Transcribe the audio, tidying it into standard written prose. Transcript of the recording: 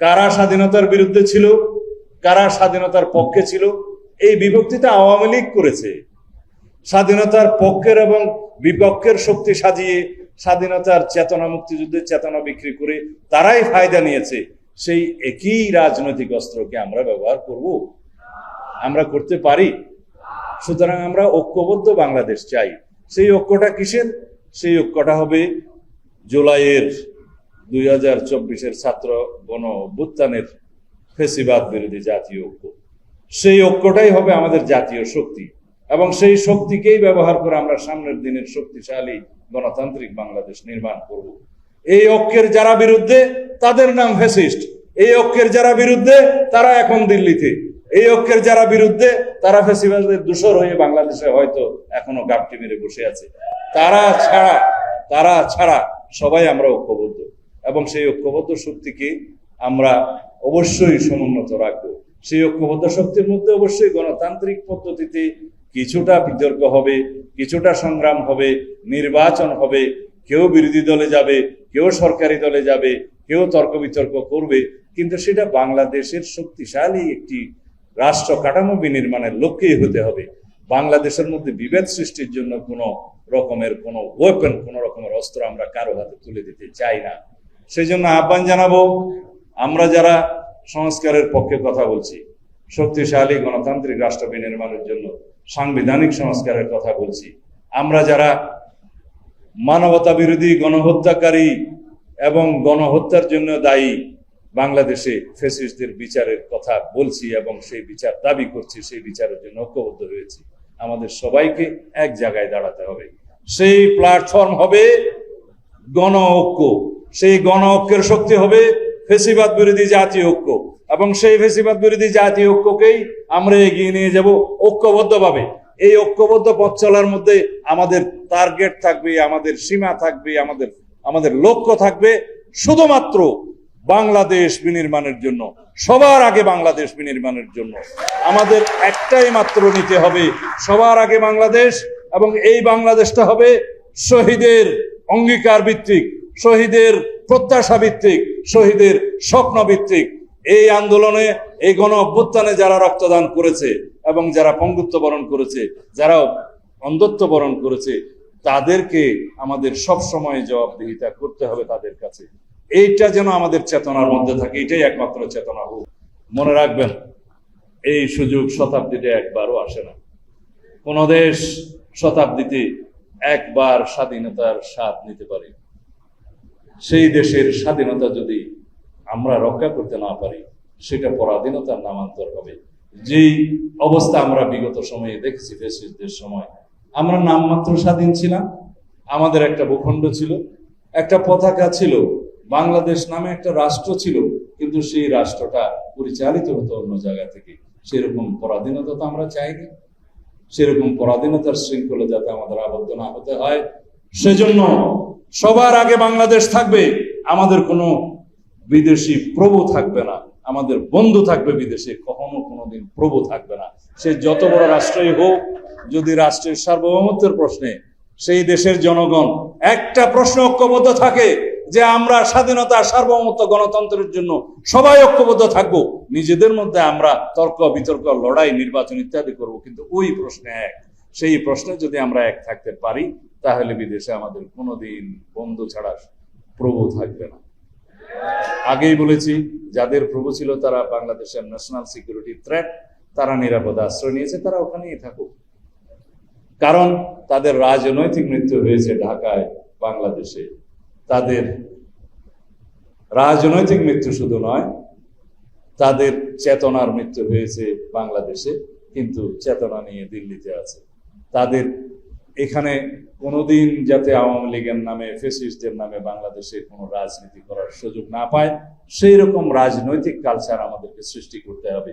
কারা স্বাধীনতার বিরুদ্ধে ছিল, কারা স্বাধীনতার পক্ষে ছিল, এই বিভক্তিটা আওয়ামী লীগ করেছে। স্বাধীনতার পক্ষের এবং বিপক্ষের শক্তি সাজিয়ে স্বাধীনতার চেতনা, মুক্তিযুদ্ধের চেতনা বিক্রি করে তারাই ফায়দা নিয়েছে। সেই একই রাজনৈতিক অস্ত্রকে আমরা ব্যবহার করব? আমরা করতে পারি? সুতরাং আমরা ঐক্যবদ্ধ বাংলাদেশ চাই। সেই ঐক্যটা কিসের? সেই ঐক্যটা হবে জুলাইয়ের 2024-এর ছাত্র গণ অভ্যুত্থানের ফ্যাসিবাদ বিরোধী জাতীয় ঐক্য। সেই ঐক্যটাই হবে আমাদের জাতীয় শক্তি, এবং সেই শক্তিকেই ব্যবহার করে আমরা সামনের দিনের শক্তিশালী গণতান্ত্রিক বাংলাদেশ নির্মাণ করব। এই ঐক্যের যারা বিরুদ্ধে তাদের নাম ফ্যাসিস্ট, এই ঐক্যের যারা বিরুদ্ধে তারা এখন দিল্লিতে, এই ঐক্যের যারা বিরুদ্ধে তারা ফ্যাসিবাদের দূষর হয়ে বাংলাদেশে হয়তো এখনো গাপটি মেরে বসে আছে। তারা ছাড়া সবাই আমরা ঐক্যবদ্ধ, এবং সেই ঐক্যবদ্ধ শক্তিকে আমরা অবশ্যই সমুন্নত রাখবো। সেই ঐক্যবদ্ধ শক্তির মধ্যে অবশ্যই গণতান্ত্রিক পদ্ধতিতে কিছুটা বিতর্ক হবে, কিছুটা সংগ্রাম হবে, নির্বাচন হবে, কেউ বিরোধী দলে যাবে, কেউ সরকারি দলে যাবে, কেউ তর্ক বিতর্ক করবে, কিন্তু সেটা বাংলাদেশের শক্তিশালী একটি রাষ্ট্র কাঠামো বিনির্মাণের লক্ষ্যেই হতে হবে। বাংলাদেশের মধ্যে বিভেদ সৃষ্টির জন্য কোনো রকমের কোনো ওয়েপন, কোনো রকমের অস্ত্র আমরা কারো হাতে তুলে দিতে চাই না। সেই জন্য আহ্বান জানাবো, আমরা যারা সংস্কারের পক্ষে কথা বলছি, শক্তিশালী গণতান্ত্রিক রাষ্ট্র বিনির্মাণের জন্য সাংবিধানিক সংস্কারের কথা বলছি, আমরা যারা মানবতা বিরোধী, গণহত্যাকারী এবং গণহত্যার জন্য দায়ী বাংলাদেশে ফ্যাসিস্টদের বিচারের কথা বলছি এবং সেই বিচার দাবি করছি, সেই বিচারের জন্য ঐক্যবদ্ধ হয়েছি, আমাদের সবাইকে এক জায়গায় দাঁড়াতে হবে। সেই প্ল্যাটফর্ম হবে গণ ঐক্য, সেই গণ ঐক্যের শক্তি হবে ফ্যাসিবাদ বিরোধী জাতীয় ঐক্য, এবং সেই ফ্যাসিবাদ বিরোধী জাতীয় ঐক্যকেই আমরা এগিয়ে নিয়ে যাব ঐক্যবদ্ধভাবে। এই ঐক্যবদ্ধ পথ চলার মধ্যে আমাদের টার্গেট থাকবে, আমাদের সীমা থাকবে, আমাদের লক্ষ্য থাকবে শুধুমাত্র বাংলাদেশ বিনির্মাণের জন্য, সবার আগে বাংলাদেশ বিনির্মাণের জন্য আমাদের একটাই মাত্র নিতে হবে, সবার আগে বাংলাদেশ। এবং এই বাংলাদেশটা হবে শহীদের অঙ্গীকার ভিত্তিক, শহীদের প্রত্যাশা ভিত্তিক, শহীদের স্বপ্ন ভিত্তিক। এই আন্দোলনে, এই গণ অভ্যুত্থানে যারা রক্তদান করেছে এবং যারা পঙ্গুত্ব বরণ করেছে, যারা অন্ধত্ব বরণ করেছে, তাদেরকে আমাদের সব সময় জবাবদিহিতা করতে হবে তাদের কাছে। এইটা যেন আমাদের চেতনার মধ্যে থাকে, এটাই একমাত্র চেতনা হোক। মনে রাখবেন, এই সুযোগ শতাব্দীতে একবারও আসে না। কোন দেশ শতাব্দীতে একবার স্বাধীনতার স্বাদ নিতে পারে। সেই দেশের স্বাধীনতা যদি আমরা রক্ষা করতে না পারি, সেটা পরাধীনতার নামান্তর হবে। যেই অবস্থা আমরা বিগত সময়ে দেখেছি, ফ্যাসিস্টদের সময় আমরা নামমাত্র স্বাধীন ছিলাম, আমাদের একটা ভূখণ্ড ছিল, একটা পতাকা ছিল, বাংলাদেশ নামে একটা রাষ্ট্র ছিল, কিন্তু সেই রাষ্ট্রটা পরিচালিত হতো অন্য জায়গা থেকে। সেরকম পরাধীনতা তো আমরা চাইনি। সেরকম পরাধীনতার শৃঙ্খলে যাতে আমাদের আবদ্ধ না হতে হয়, সেজন্য সবার আগে বাংলাদেশ থাকবে। আমাদের কোনো বিদেশি প্রভু থাকবে না, আমাদের বন্ধু থাকবে বিদেশে, কখনো কোনোদিন প্রভু থাকবে না। সে যত বড় রাষ্ট্রই হোক, যদি রাষ্ট্রের সার্বভৌমত্বের প্রশ্নে সেই দেশের জনগণ একটা প্রশ্ন ঐক্যবদ্ধ থাকে যে আমরা স্বাধীনতা, সার্বভৌমত্ব, গণতন্ত্রের জন্য সবাই ঐক্যবদ্ধ থাকবো, নিজেদের মধ্যে আমরা তর্ক বিতর্ক, লড়াই, নির্বাচন ইত্যাদি করব, কিন্তু ওই প্রশ্নে এক। সেই প্রশ্নে যদি আমরা এক থাকতে পারি, তাহলে বিদেশে আমাদের কোনোদিন বন্ধু ছাড়া প্রভু থাকবে না। আগেই বলেছি, যাদের প্রভু ছিল তারা বাংলাদেশের ন্যাশনাল সিকিউরিটি থ্রেট, তারা নিরাপদ আশ্রয় নিয়েছে, তারা ওখানেই থাকুক। কারণ তাদের রাজনৈতিক মৃত্যু হয়েছে ঢাকায়, বাংলাদেশে। তাদের রাজনৈতিক মৃত্যু শুধু নয়, তাদের চেতনার মৃত্যু হয়েছে বাংলাদেশে, কিন্তু চেতনা নিয়ে দিল্লিতে আছে। তাদের এখানে কোনোদিন যাতে আওয়ামী লীগের নামে, ফ্যাসিস্টদের নামে বাংলাদেশে কোনো রাজনীতি করার সুযোগ না পায়, সেই রকম রাজনৈতিক কালচার আমাদেরকে সৃষ্টি করতে হবে।